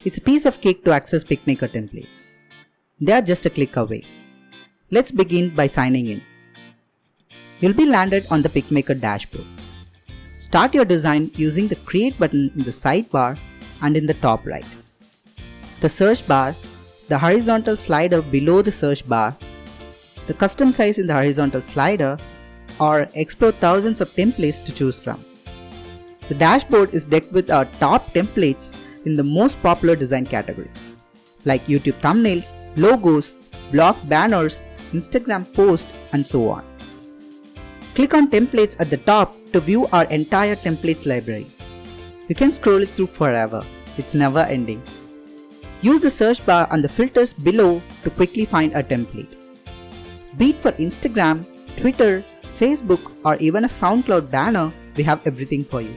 It's a piece of cake to access Picmaker templates. They are just a click away. Let's begin by signing in. You'll be landed on the Picmaker dashboard. Start your design using the Create button in the sidebar and in the top right. The search bar, the horizontal slider below the search bar, the custom size in the horizontal slider, or explore thousands of templates to choose from. The dashboard is decked with our top templates in the most popular design categories, like YouTube thumbnails, logos, blog banners, Instagram posts, and so on. Click on Templates at the top to view our entire templates library. You can scroll it through forever. It's never ending. Use the search bar and the filters below to quickly find a template. Be it for Instagram, Twitter, Facebook, or even a SoundCloud banner, we have everything for you.